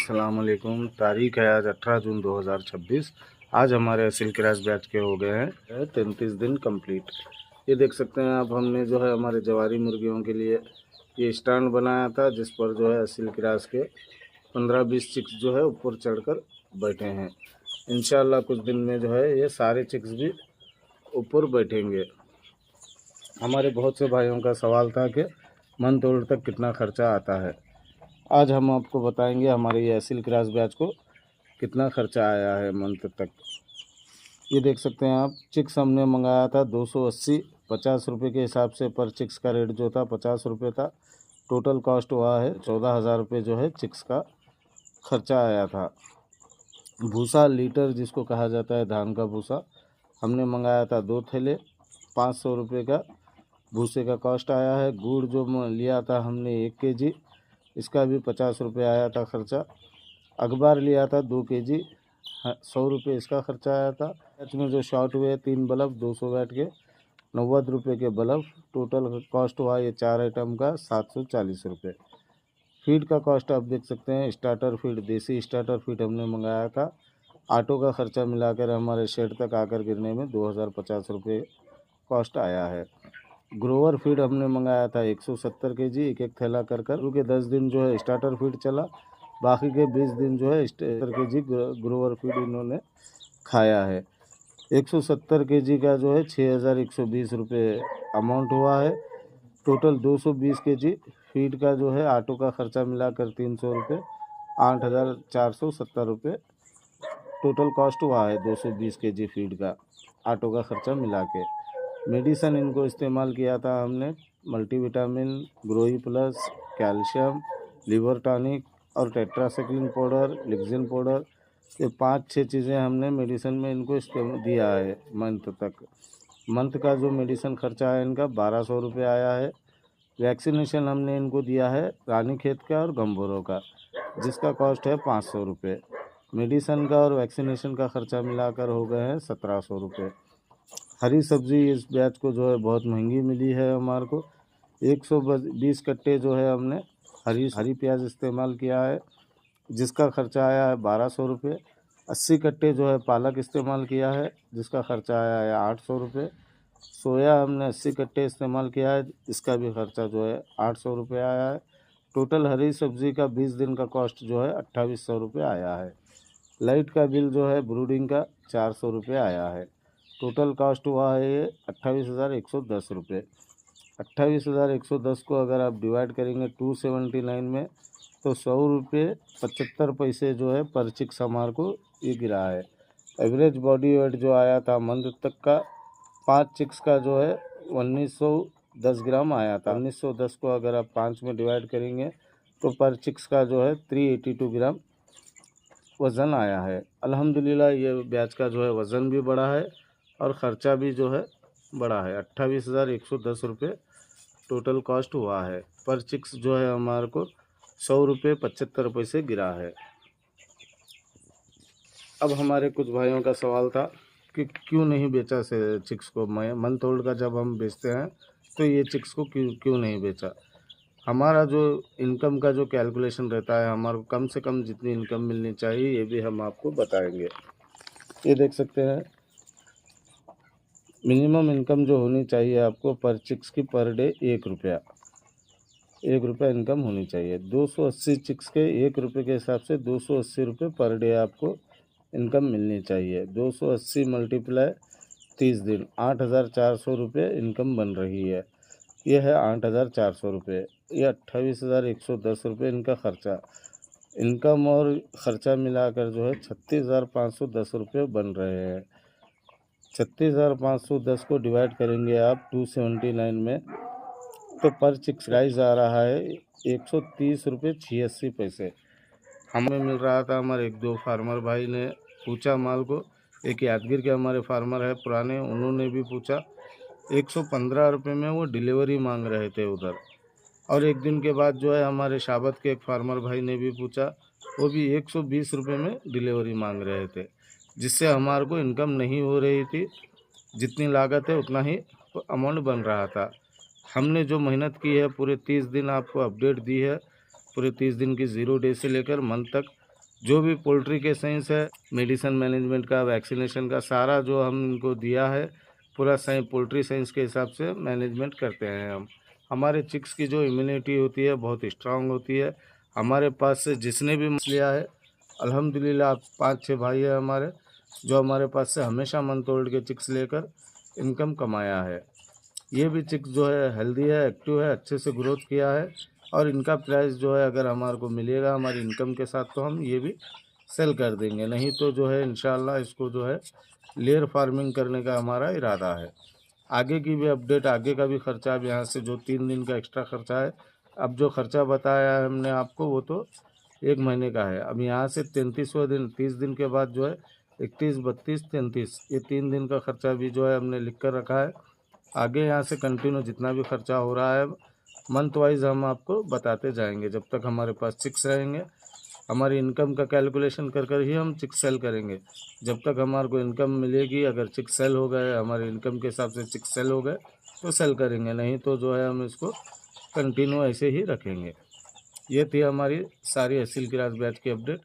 अस्सलाम वालेकुम। तारीख़ है आज 18 जून 2026। आज हमारे असील क्रैश बैच के हो गए हैं 33 दिन कंप्लीट। ये देख सकते हैं आप, हमने जो है हमारे जवारी मुर्गियों के लिए ये स्टैंड बनाया था, जिस पर जो है असील क्रैश के 15-20 चिक्स जो है ऊपर चढ़कर बैठे हैं। इंशाल्लाह कुछ दिन में जो है ये सारे चिक्स भी ऊपर बैठेंगे। हमारे बहुत से भाइयों का सवाल था कि मन तोड़ तक कितना खर्चा आता है। आज हम आपको बताएंगे हमारे ये असील क्रैश बैच को कितना खर्चा आया है मंथ तक। ये देख सकते हैं आप, चिक्स हमने मंगाया था 280, 50 रुपये के हिसाब से पर चिक्स का रेट जो था 50 रुपये था। टोटल कॉस्ट हुआ है 14,000 रुपये जो है चिक्स का खर्चा आया था। भूसा लीटर जिसको कहा जाता है धान का भूसा, हमने मंगाया था 2 थैले, 500 रुपये का भूसे का कॉस्ट आया है। गुड़ जो लिया था हमने 1 केजी, इसका भी 50 रुपये आया था खर्चा। अखबार लिया था 2 केजी, 100 रुपये इसका खर्चा आया था। बैच में जो शॉर्ट हुए 3 बल्ब 200 वाट के 90 रुपये के बल्ब, टोटल कॉस्ट हुआ ये 4 आइटम का 740 रुपये। फीड का कॉस्ट आप देख सकते हैं, स्टार्टर फीड, देसी स्टार्टर फीड हमने मंगाया था। ऑटो का खर्चा मिलाकर हमारे शेड तक आकर गिरने में 2050 रुपये कॉस्ट आया है। ग्रोवर फीड हमने मंगाया था 170 केजी, एक थैला कर शुरू के 10 दिन जो है स्टार्टर फीड चला, बाकी के 20 दिन जो है स्टार्टर केजी ग्रोवर फीड इन्होंने खाया है। 170 केजी का जो है 6,120 रुपये अमाउंट हुआ है। टोटल 220 केजी फीड का जो है ऑटो का खर्चा मिलाकर 300 रुपये, 8,470 रुपये टोटल कॉस्ट हुआ है 220 केजी फीड का ऑटो का खर्चा मिला के। मेडिसन इनको इस्तेमाल किया था हमने, मल्टीविटामिन, ग्रोई प्लस, कैल्शियम, लीवर टॉनिक और टेट्रासाइक्लिन पाउडर, लिक्सिन पाउडर, ये 5-6 चीज़ें हमने मेडिसन में इनको इस्तेमाल दिया है मंथ तक। मंथ का जो मेडिसन खर्चा है इनका 1200 रुपये आया है। वैक्सीनेशन हमने इनको दिया है रानीखेत का और गंभोरों का, जिसका कॉस्ट है 500 रुपये। मेडिसन का और वैक्सीनेशन का खर्चा मिलाकर हो गए हैं 1700 रुपये। हरी सब्ज़ी इस बैच को जो है बहुत महंगी मिली है हमारे को। 120 कट्टे जो है हमने हरी प्याज इस्तेमाल किया है, जिसका खर्चा आया है 1200 रुपये। 80 कट्टे जो है पालक इस्तेमाल किया है, जिसका खर्चा आया है 800 रुपये। सोया हमने 80 कट्टे इस्तेमाल किया है, इसका भी खर्चा जो है 800 रुपये आया है। टोटल हरी सब्ज़ी का 20 दिन का कॉस्ट जो है 2800 रुपये आया है। लाइट का बिल जो है ब्रूडिंग का 400 रुपये आया है। टोटल कॉस्ट हुआ है ये 28,110 रुपये। 28,110 को अगर आप डिवाइड करेंगे 279 में, तो 100 रुपये 75 पैसे जो है पर चिक्स हमारे को ये गिरा है। एवरेज बॉडी वेट जो आया था मंथ तक का 5 चिक्स का जो है 1910 ग्राम आया था। 1910 को अगर आप 5 में डिवाइड करेंगे तो पर चिक्स का जो है 382 ग्राम वज़न आया है। अल्हम्दुलिल्लाह ये ब्याज का जो है वज़न भी बढ़ा है और ख़र्चा भी जो है बढ़ा है। 28,110 रुपये टोटल कॉस्ट हुआ है। पर चिक्स जो है हमारे को 100 रुपये 75 पैसे गिरा है। अब हमारे कुछ भाइयों का सवाल था कि क्यों नहीं बेचा से चिक्स को। मन तोड़ का जब हम बेचते हैं तो ये चिक्स को क्यों नहीं बेचा। हमारा जो इनकम का जो कैलकुलेशन रहता है, हमारे को कम से कम जितनी इनकम मिलनी चाहिए ये भी हम आपको बताएंगे। ये देख सकते हैं, मिनिमम इनकम जो होनी चाहिए आपको पर चिक्स की पर डे 1 रुपया इनकम होनी चाहिए। 280 चिक्स के 1 रुपये के हिसाब से 280 रुपये पर डे आपको इनकम मिलनी चाहिए। 280 मल्टीप्लाई 30 दिन, 8,400 रुपये इनकम बन रही है। ये है 8,400 रुपये। ये 28,110 रुपये इनका खर्चा, इनकम और ख़र्चा मिलाकर जो है 36,510 रुपये बन रहे हैं। 36,510 को डिवाइड करेंगे आप 279 में, तो पर चिक्स प्राइस आ रहा है 130 रुपये 86 पैसे। हमें मिल रहा था। हमारे 1-2 फार्मर भाई ने पूछा माल को, एक यादगीर के हमारे फार्मर है पुराने, उन्होंने भी पूछा 115 रुपये में वो डिलीवरी मांग रहे थे उधर। और एक दिन के बाद जो है हमारे शाबत के एक फार्मर भाई ने भी पूछा, वो भी 120 रुपये में डिलीवरी मांग रहे थे, जिससे हमारे को इनकम नहीं हो रही थी। जितनी लागत है उतना ही अमाउंट बन रहा था। हमने जो मेहनत की है पूरे 30 दिन आपको अपडेट दी है, पूरे 30 दिन की 0 डे से लेकर मंथ तक जो भी पोल्ट्री के साइंस है, मेडिसन मैनेजमेंट का, वैक्सीनेशन का, सारा जो हम इनको दिया है पूरा सही पोल्ट्री साइंस के हिसाब से मैनेजमेंट करते हैं हम। हमारे चिक्स की जो इम्यूनिटी होती है बहुत स्ट्रांग होती है। हमारे पास से जिसने भी मछलियाँ है अल्हम्दुलिल्लाह, 5-6 भाई है हमारे, जो हमारे पास से हमेशा मन तोड़ के चिक्स लेकर इनकम कमाया है। ये भी चिक्स जो है हेल्दी है, एक्टिव है, अच्छे से ग्रोथ किया है, और इनका प्राइस जो है अगर हमारे को मिलेगा हमारी इनकम के साथ तो हम ये भी सेल कर देंगे, नहीं तो जो है इंशाल्लाह इसको जो है लेयर फार्मिंग करने का हमारा इरादा है। आगे की भी अपडेट, आगे का भी खर्चा, अब यहाँ से जो 3 दिन का एक्स्ट्रा खर्चा है, अब जो खर्चा बताया है हमने आपको वो तो 1 महीने का है। अब यहाँ से 33वें दिन, 30 दिन के बाद जो है 31, 32, 33, ये 3 दिन का खर्चा भी जो है हमने लिख कर रखा है। आगे यहाँ से कंटिन्यू जितना भी खर्चा हो रहा है मंथ वाइज हम आपको बताते जाएंगे। जब तक हमारे पास चिक्स रहेंगे, हमारी इनकम का कैलकुलेशन कर कर ही हम चिक्स सेल करेंगे। जब तक हमारे को इनकम मिलेगी, अगर चिक्स सेल हो गए, हमारे इनकम के हिसाब से चिक्स सेल हो गए तो सेल करेंगे, नहीं तो जो है हम इसको कंटिन्यू ऐसे ही रखेंगे। ये थी हमारी सारी सिल्क राज बैच की अपडेट।